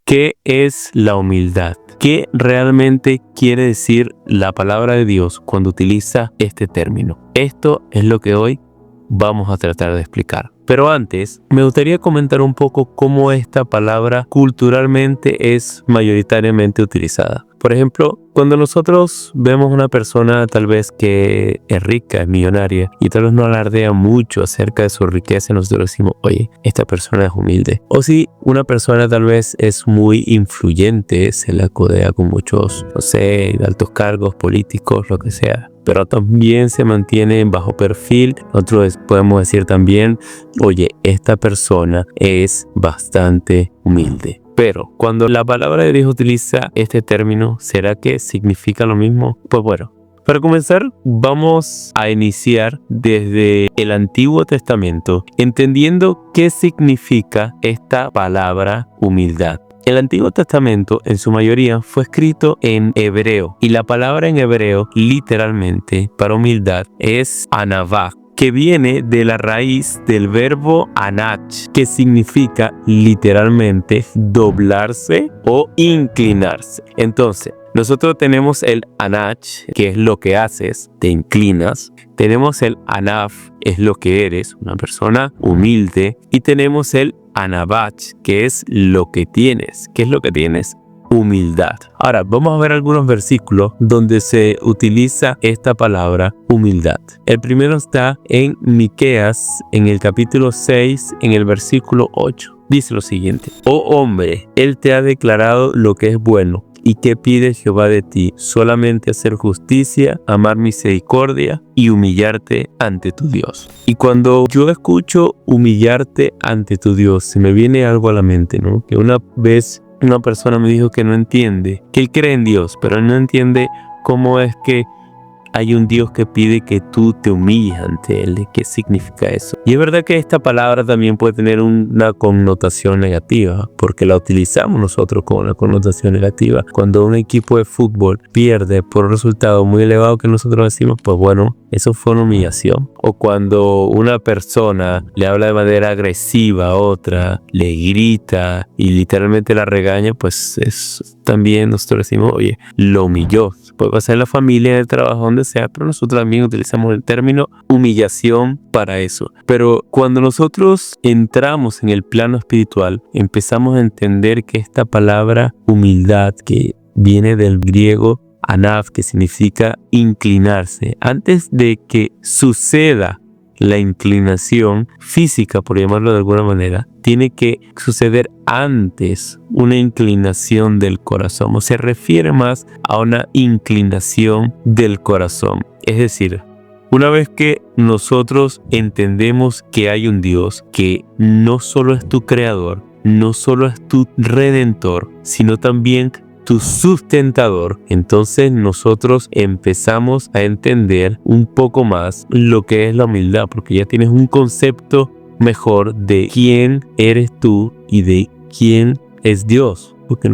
¿Qué es la humildad? ¿Qué realmente quiere decir la palabra de Dios cuando utiliza este término? Esto es lo que hoy vamos a tratar de explicar. Pero antes, me gustaría comentar un poco cómo esta palabra culturalmente es mayoritariamente utilizada. Por ejemplo, cuando nosotros vemos una persona tal vez que es rica, es millonaria y tal vez no alardea mucho acerca de su riqueza, nosotros decimos, oye, esta persona es humilde. O si una persona tal vez es muy influyente, se la codea con muchos, no sé, altos cargos políticos, lo que sea, pero también se mantiene en bajo perfil, nosotros podemos decir también, oye, esta persona es bastante humilde. Pero cuando la palabra de Dios utiliza este término, ¿será que significa lo mismo? Pues bueno, para comenzar vamos a iniciar desde el Antiguo Testamento, entendiendo qué significa esta palabra humildad. El Antiguo Testamento en su mayoría fue escrito en hebreo y la palabra en hebreo literalmente para humildad es anavá, que viene de la raíz del verbo anach, que significa literalmente doblarse o inclinarse. Entonces, nosotros tenemos el anach, que es lo que haces, te inclinas. Tenemos el anaf, es lo que eres, una persona humilde. Y tenemos el anabach, que es lo que tienes. ¿Qué es lo que tienes? Humildad. Ahora vamos a ver algunos versículos donde se utiliza esta palabra humildad. El primero está en Miqueas, en el capítulo 6, en el versículo 8. Dice lo siguiente: Oh hombre, él te ha declarado lo que es bueno. ¿Y qué pide Jehová de ti? Solamente hacer justicia, amar misericordia y humillarte ante tu Dios. Y cuando yo escucho humillarte ante tu Dios, se me viene algo a la mente, ¿no? Que una vez una persona me dijo que no entiende, que él cree en Dios, pero él no entiende cómo es que hay un Dios que pide que tú te humilles ante Él. ¿Qué significa eso? Y es verdad que esta palabra también puede tener una connotación negativa, porque la utilizamos nosotros con una connotación negativa. Cuando un equipo de fútbol pierde por un resultado muy elevado que nosotros decimos, pues bueno, eso fue una humillación. O cuando una persona le habla de manera agresiva a otra, le grita y literalmente la regaña, pues es también nosotros decimos, oye, lo humilló. Puede pasar en la familia, en el trabajo, donde sea, pero nosotros también utilizamos el término humillación para eso. Pero cuando nosotros entramos en el plano espiritual, empezamos a entender que esta palabra humildad, que viene del griego anaf, que significa inclinarse, antes de que suceda la inclinación física, por llamarlo de alguna manera, tiene que suceder antes una inclinación del corazón, o se refiere más a una inclinación del corazón. Es decir, una vez que nosotros entendemos que hay un Dios que no solo es tu creador, no solo es tu redentor, sino también tu sustentador, entonces nosotros empezamos a entender un poco más lo que es la humildad, porque ya tienes un concepto mejor de quién eres tú y de quién es Dios, porque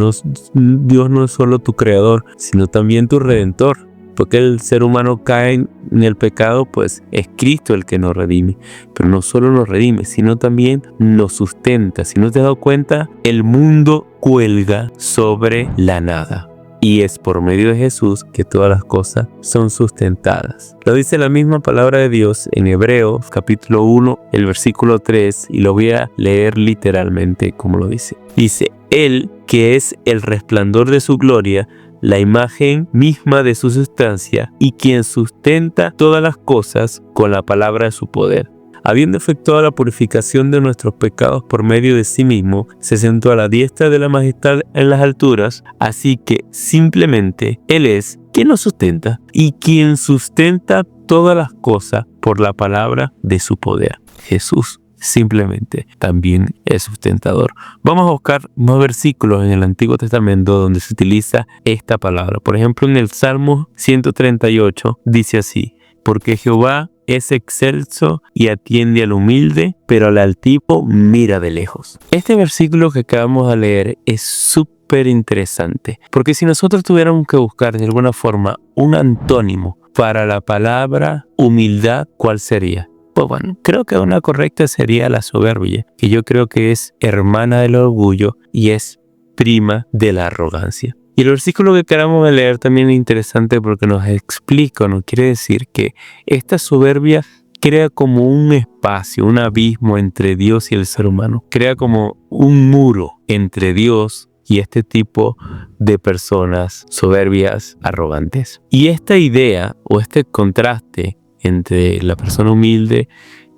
Dios no es solo tu creador, sino también tu redentor. Porque el ser humano cae en el pecado, pues es Cristo el que nos redime. Pero no solo nos redime, sino también nos sustenta. Si no te has dado cuenta, el mundo cuelga sobre la nada. Y es por medio de Jesús que todas las cosas son sustentadas. Lo dice la misma palabra de Dios en Hebreos capítulo 1, el versículo 3, y lo voy a leer literalmente como lo dice. Dice, Él que es el resplandor de su gloria, la imagen misma de su sustancia, y quien sustenta todas las cosas con la palabra de su poder. Habiendo efectuado la purificación de nuestros pecados por medio de sí mismo, se sentó a la diestra de la majestad en las alturas, así que simplemente Él es quien nos sustenta y quien sustenta todas las cosas por la palabra de su poder. Jesús simplemente también es sustentador. Vamos a buscar más versículos en el Antiguo Testamento donde se utiliza esta palabra. Por ejemplo, en el Salmo 138 dice así: porque Jehová es excelso y atiende al humilde, pero al altivo mira de lejos. Este versículo que acabamos de leer es súper interesante, porque si nosotros tuviéramos que buscar de alguna forma un antónimo para la palabra humildad, ¿cuál sería? Pues bueno, creo que una correcta sería la soberbia, que yo creo que es hermana del orgullo y es prima de la arrogancia. Y el versículo que queramos leer también es interesante porque nos explica, nos quiere decir que esta soberbia crea como un espacio, un abismo entre Dios y el ser humano. Crea como un muro entre Dios y este tipo de personas soberbias, arrogantes. Y esta idea o este contraste entre la persona humilde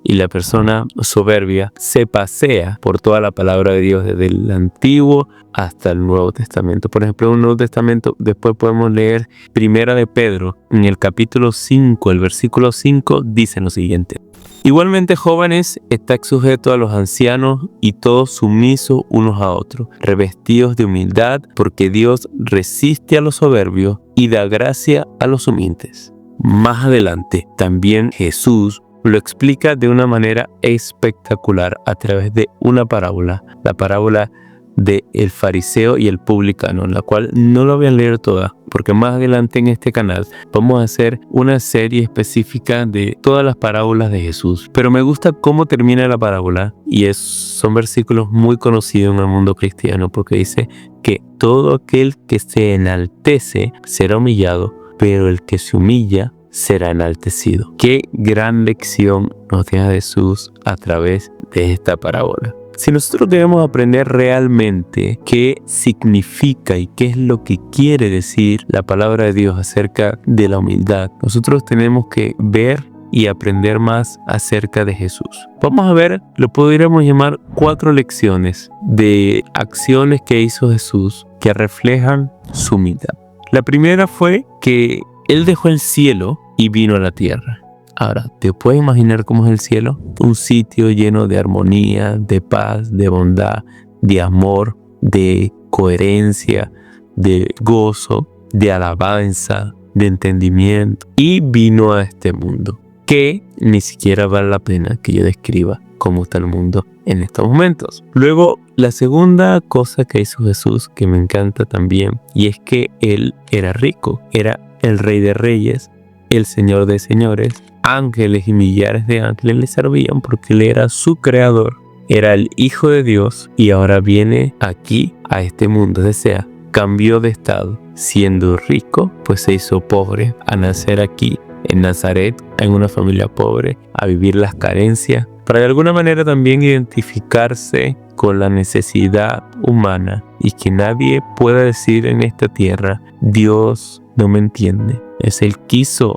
y la persona soberbia se pasea por toda la palabra de Dios, desde el Antiguo hasta el Nuevo Testamento. Por ejemplo, en el Nuevo Testamento después podemos leer Primera de Pedro, en el capítulo 5, el versículo 5, dice lo siguiente: igualmente, jóvenes, estad sujetos a los ancianos y todos sumisos unos a otros, revestidos de humildad, porque Dios resiste a los soberbios y da gracia a los humildes. Más adelante, también Jesús lo explica de una manera espectacular a través de una parábola, la parábola de el fariseo y el publicano, en la cual no lo voy a leer toda, porque más adelante en este canal vamos a hacer una serie específica de todas las parábolas de Jesús. Pero me gusta cómo termina la parábola y son versículos muy conocidos en el mundo cristiano, porque dice que todo aquel que se enaltece será humillado, pero el que se humilla será enaltecido. Qué gran lección nos deja Jesús a través de esta parábola. Si nosotros debemos aprender realmente qué significa y qué es lo que quiere decir la palabra de Dios acerca de la humildad, nosotros tenemos que ver y aprender más acerca de Jesús. Vamos a ver, lo podríamos llamar 4 lecciones de acciones que hizo Jesús que reflejan su humildad. La primera fue que Él dejó el cielo y vino a la tierra. Ahora, ¿te puedes imaginar cómo es el cielo? Un sitio lleno de armonía, de paz, de bondad, de amor, de coherencia, de gozo, de alabanza, de entendimiento. Y vino a este mundo, que ni siquiera vale la pena que yo describa cómo está el mundo en estos momentos. Luego, la segunda cosa que hizo Jesús, que me encanta también, y es que Él era rico, era el Rey de Reyes, el Señor de Señores. Ángeles y millares de ángeles le servían porque Él era su creador, era el Hijo de Dios y ahora viene aquí a este mundo. O sea, cambió de estado. Siendo rico, pues se hizo pobre a nacer aquí en Nazaret, en una familia pobre, a vivir las carencias, para de alguna manera también identificarse con la necesidad humana y que nadie pueda decir en esta tierra: Dios no me entiende. Él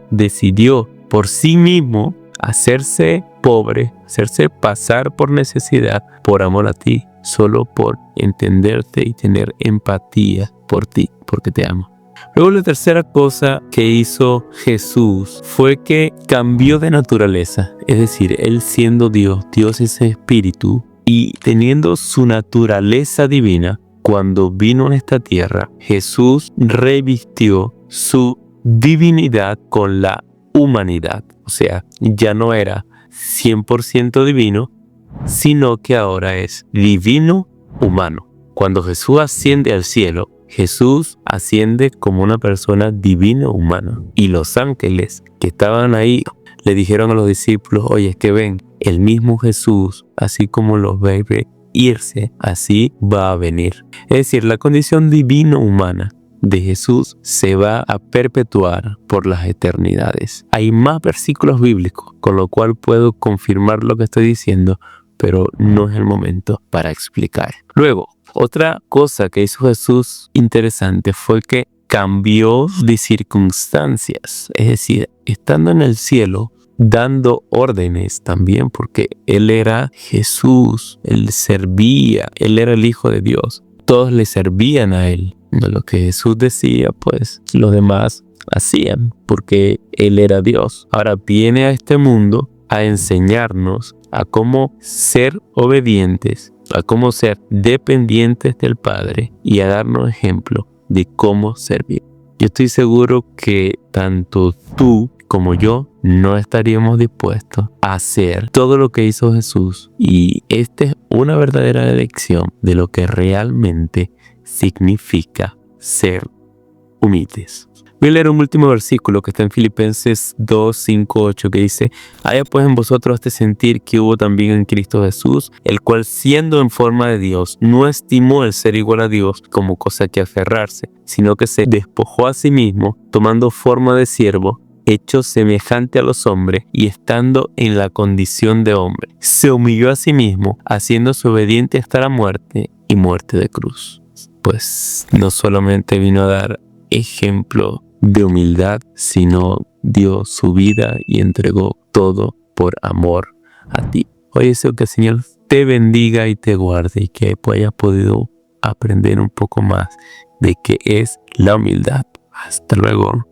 decidió por sí mismo hacerse pobre, hacerse pasar por necesidad, por amor a ti, solo por entenderte y tener empatía por ti, porque te amo. Luego, la tercera cosa que hizo Jesús fue que cambió de naturaleza. Es decir, Él siendo Dios, Dios es espíritu, y teniendo su naturaleza divina, cuando vino a esta tierra, Jesús revistió su divinidad con la humanidad. O sea, ya no era 100% divino, sino que ahora es divino humano. Cuando Jesús asciende al cielo, Jesús asciende como una persona divina humana. Y los ángeles que estaban ahí le dijeron a los discípulos: oye, es que ven, el mismo Jesús, así como los ve irse, así va a venir. Es decir, la condición divino humana de Jesús se va a perpetuar por las eternidades. Hay más versículos bíblicos, con lo cual puedo confirmar lo que estoy diciendo, pero no es el momento para explicar. Luego, otra cosa que hizo Jesús interesante fue que cambió de circunstancias. Es decir, estando en el cielo, dando órdenes también, porque Él era Jesús, Él servía, Él era el Hijo de Dios. Todos le servían a Él. Lo que Jesús decía, pues los demás hacían, porque Él era Dios. Ahora viene a este mundo a enseñarnos a cómo ser obedientes, a cómo ser dependientes del Padre y a darnos ejemplo de cómo servir. Yo estoy seguro que tanto tú como yo no estaríamos dispuestos a hacer todo lo que hizo Jesús, y esta es una verdadera lección de lo que realmente significa ser humildes. Voy a leer un último versículo que está en Filipenses 2, 5, 8, que dice: haya pues en vosotros este sentir que hubo también en Cristo Jesús, el cual siendo en forma de Dios, no estimó el ser igual a Dios como cosa que aferrarse, sino que se despojó a sí mismo, tomando forma de siervo, hecho semejante a los hombres y estando en la condición de hombre. Se humilló a sí mismo, haciéndose obediente hasta la muerte y muerte de cruz. Pues no solamente vino a dar ejemplo de humildad, sino dio su vida y entregó todo por amor a ti. Hoy deseo que el Señor te bendiga y te guarde y que hayas podido aprender un poco más de qué es la humildad. Hasta luego.